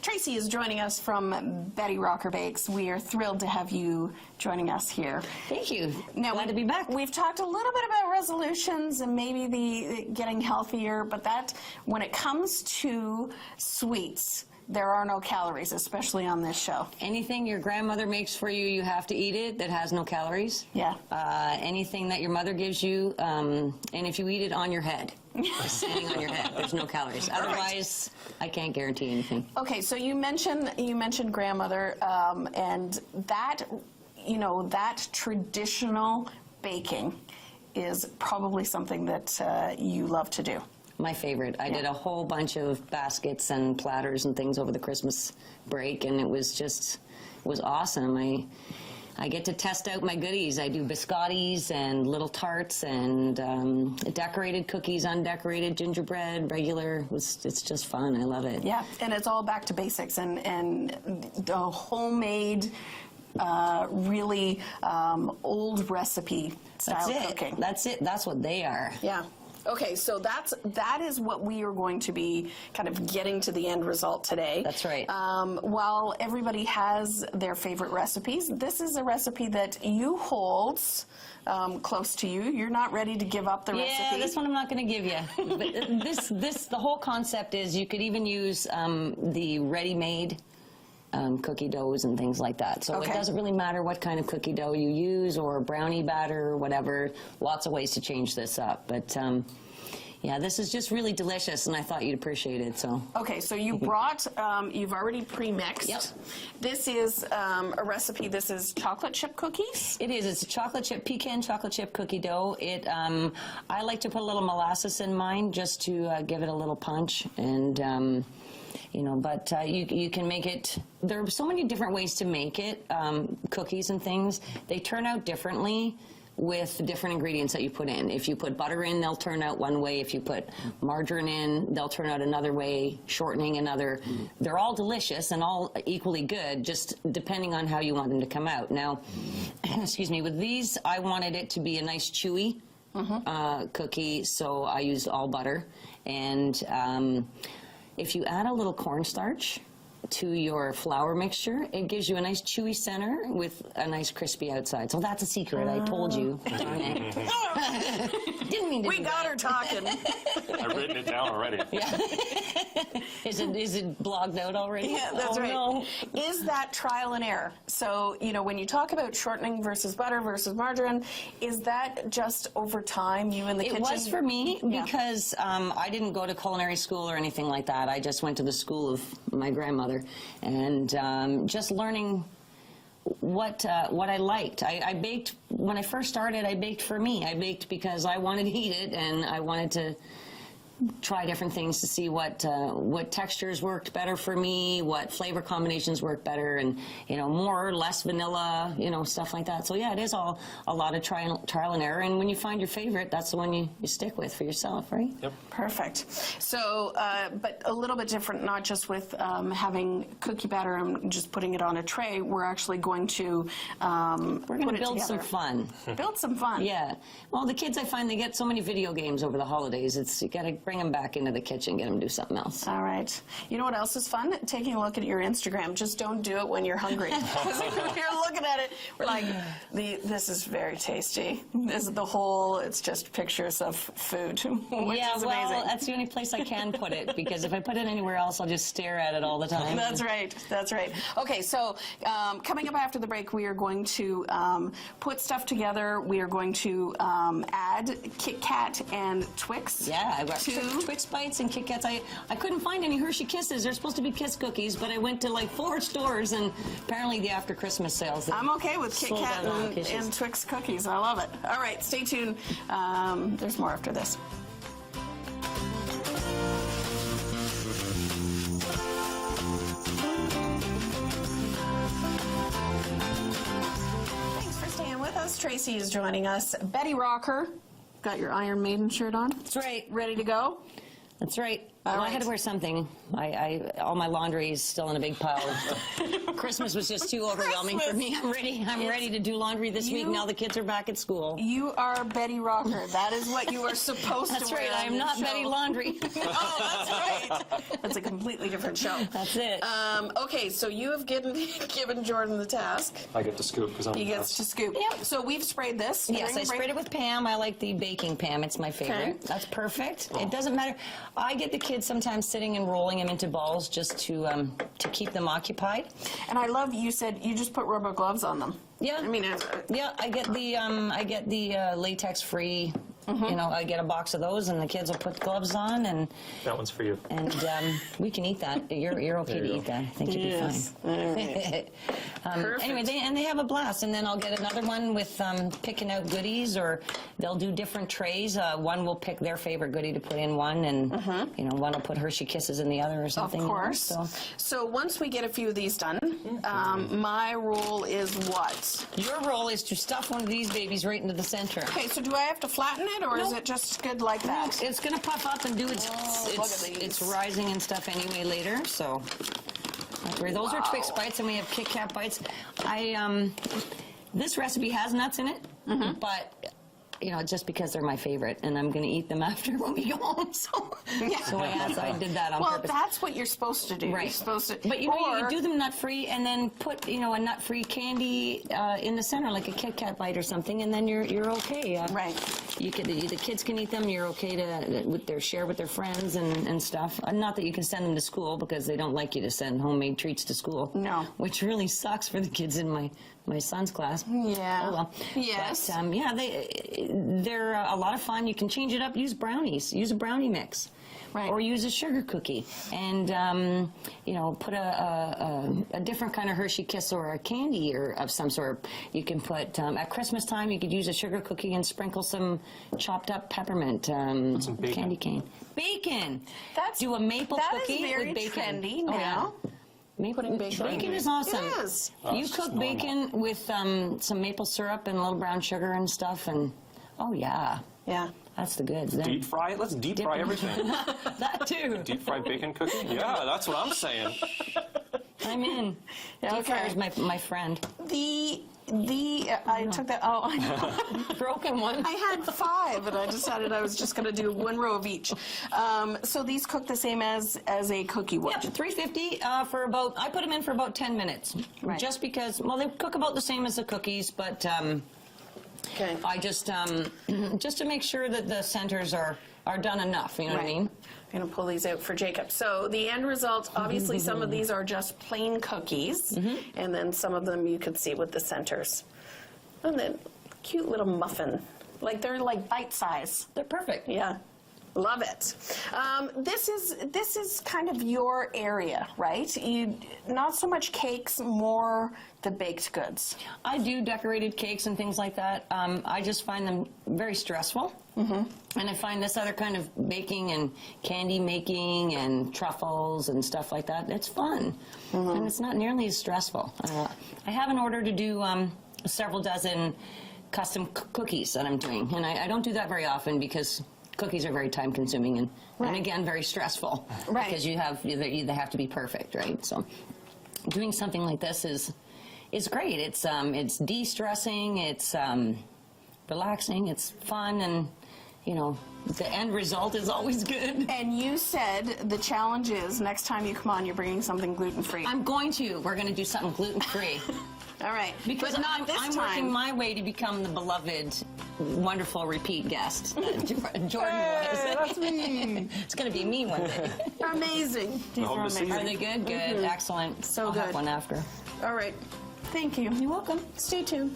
Tracy is joining us from Betty Rocker Bakes. We are thrilled to have you joining us here. Thank you. Now, Glad to be back. We've talked a little bit about resolutions and maybe the getting healthier, but that when it comes to sweets, there are no calories, especially on this show. Anything your grandmother makes for you, you have to eat it that has no calories. Yeah. Anything that your mother gives you, and if you eat it on your head, sitting on your head, there's no calories. Otherwise, I can't guarantee anything. Okay, so you mentioned grandmother, and that, you know, that traditional baking is probably something that you love to do. My favorite. I did a whole bunch of baskets and platters and things over the Christmas break, and it was awesome. I get to test out my goodies. I do biscottis and little tarts and decorated cookies, undecorated, gingerbread, regular. It's just fun. I love it. Yeah, and it's all back to basics and the homemade, really old recipe style cooking. That's it. That's what they are. Yeah. Okay, so that is what we are going to be kind of getting to the end result today. That's right. While everybody has their favorite recipes, this is a recipe that you hold close to you. You're not ready to give up the recipe. Yeah, this one I'm not going to give you. But the whole concept is you could even use the ready-made cookie doughs and things like that. So it doesn't really matter what kind of cookie dough you use or brownie batter or whatever. Lots of ways to change this up. But yeah, this is just really delicious, and I thought you'd appreciate it. So okay, so you brought, you've already pre-mixed. Yep. This is a recipe. This is chocolate chip cookies. It is. It's a pecan chocolate chip cookie dough. I like to put a little molasses in mine just to give it a little punch, and you know, but you can make it. There are so many different ways to make it. Cookies and things, they turn out differently with different ingredients that you put in. If you put butter in, they'll turn out one way. If you put margarine in, they'll turn out another way, shortening another. They're all delicious and all equally good, just depending on how you want them to come out. Now, excuse me, with these, I wanted it to be a nice chewy cookie, so I used all butter. And if you add a little cornstarch to your flour mixture, it gives you a nice chewy center with a nice crispy outside. So that's a secret. I told you. Didn't mean to. We got her talking. I've written it down already. Yeah. Is it blogged out already? Yeah, that's right. No. Is that trial and error? So, you know, when you talk about shortening versus butter versus margarine, is that just over time, you in the kitchen? It was for me because I didn't go to culinary school or anything like that. I just went to the school of my grandmother, and just learning what I liked. I baked, when I first started, I baked for me. I baked because I wanted to eat it, and I wanted to try different things to see what textures worked better for me, what flavor combinations worked better, and, you know, more or less vanilla, you know, stuff like that. So yeah, it is all a lot of trial and error, and when you find your favorite, that's the one you stick with for yourself, right? Yep. Perfect. So, but a little bit different, not just with having cookie batter and just putting it on a tray. We're actually going to we're going to build some fun. Build some fun. Yeah. Well, the kids, I find they get so many video games over the holidays. You got to bring them back into the kitchen, get them to do something else. All right. You know what else is fun? Taking a look at your Instagram. Just don't do it when you're hungry. Because if you're looking at it, we're like, this is very tasty. This is it's just pictures of food, which is amazing. That's the only place I can put it, because if I put it anywhere else, I'll just stare at it all the time. That's right. That's right. Okay, so coming up after the break, we are going to put stuff together. We are going to add Kit Kat and Twix. Yeah, I've got Twix Bites and Kit Kats. I couldn't find any Hershey Kisses. They're supposed to be Kiss cookies, but I went to like 4 stores, and apparently the after Christmas sales. I'm okay with Kit Kat and Twix cookies. I love it. All right, stay tuned. There's more after this. Thanks for staying with us. Tracy is joining us. Betty Rocker. Got your Iron Maiden shirt on? That's right. Ready to go? That's right. All well, right. I had to wear something. All my laundry is still in a big pile. Christmas was just too overwhelming for me. I'm ready to do laundry this week. Now the kids are back at school. You are Betty Rocker. That is what you are supposed to wear. That's right. I am not Betty Laundry. Oh, that's right. right. That's a completely different show. That's it. Okay, so you have given Jordan the task. I get to scoop because I'm He the gets best. to scoop. Yep. So we've sprayed this. Yes, I sprayed it with Pam. I like the baking Pam. It's my favorite. Okay. That's perfect. It doesn't matter. I get the kids sometimes sitting and rolling them into balls just to keep them occupied. And I love you said you just put rubber gloves on them. Yeah. I mean, Yeah, I get the latex free. You know, I get a box of those, and the kids will put gloves on, and That one's for you. we can eat that. You're okay There you to go. eat that. I think you'll be Yes. fine. Perfect. Anyway, they have a blast, and then I'll get another one with picking out goodies, or they'll do different trays. One will pick their favorite goodie to put in one, and you know, one will put Hershey Kisses in the other, or of something. you know, course. so. So once we get a few of these done, my rule is what? Your role is to stuff one of these babies right into the center. Okay, so do I have to flatten it, or is Nope. it just good like that? It's going to puff up and do its, look at these. it's rising and stuff anyway later, so. Those are Twix bites, and we have Kit Kat bites. This recipe has nuts in it, but you know, just because they're my favorite, and I'm going to eat them after when we go home. So I did that on Well, purpose. that's what you're supposed to do. Right. You're supposed to. But you know, you or- could do them nut free, and then put a nut free candy in the center, like a Kit Kat bite or something, and then you're okay. Right. You could the kids can eat them. You're okay to share with their friends and stuff. Not that you can send them to school because they don't like you to send homemade treats to school. No. Which really sucks for the kids in my son's class. Yeah. Oh well. Yes. But, yeah, they're a lot of fun. You can change it up. Use brownies. Use a brownie mix. Right. Or use a sugar cookie, and put a different kind of Hershey Kiss or a candy or of some sort. You can put at Christmas time. You could use a sugar cookie and sprinkle some chopped up peppermint some bacon. candy cane. Bacon. That's- Do a maple that is cookie very with bacon. trendy Oh, yeah. now. Maple, bacon is awesome. It is. Oh, You it's cook just normal. bacon with some maple syrup and a little brown sugar and stuff, and oh yeah, Yeah. that's the goods. Then Deep fry it? Let's deep fry everything. that too. Deep fried bacon cookie? Yeah, that's what I'm saying. I'm in. Yeah, Deep fryer okay. is my friend. I took that. Oh, I know. Broken one. I had 5, and I decided I was just going to do 1 row of each. So these cook the same as a cookie would. Yeah, 350 for about. I put them in for about 10 minutes, Right. just because. Well, they cook about the same as the cookies, but Okay. I just to make sure that the centers are done enough. You know what I Right. mean? I'm going to pull these out for Jacob. So the end result, obviously some of these are just plain cookies, and then some of them you could see with the centers. And then cute little muffin. Like they're like bite size. They're perfect. Yeah. Love it. This is kind of your area, right? You not so much cakes, more the baked goods. I do decorated cakes and things like that. I just find them very stressful. And I find this other kind of baking and candy making and truffles and stuff like that, it's fun. And it's not nearly as stressful. I have an order to do several dozen custom cookies that I'm doing. And I don't do that very often because cookies are very time consuming and again, very stressful. Right. Because you they have to be perfect, right? So doing something like this is great. It's de-stressing, it's relaxing, it's fun, and the end result is always good. And you said the challenge is next time you come on, you're bringing something gluten-free. We're going to do something gluten-free. All right. Because but not I'm this working time. my way to become the beloved, wonderful repeat guest that Jordan was. That's me. It's going to be me one day. Amazing. These hope are to see you. Are amazing. they good? Good. Excellent. So I'll good. have one after. All right. Thank you. You're welcome. Stay tuned.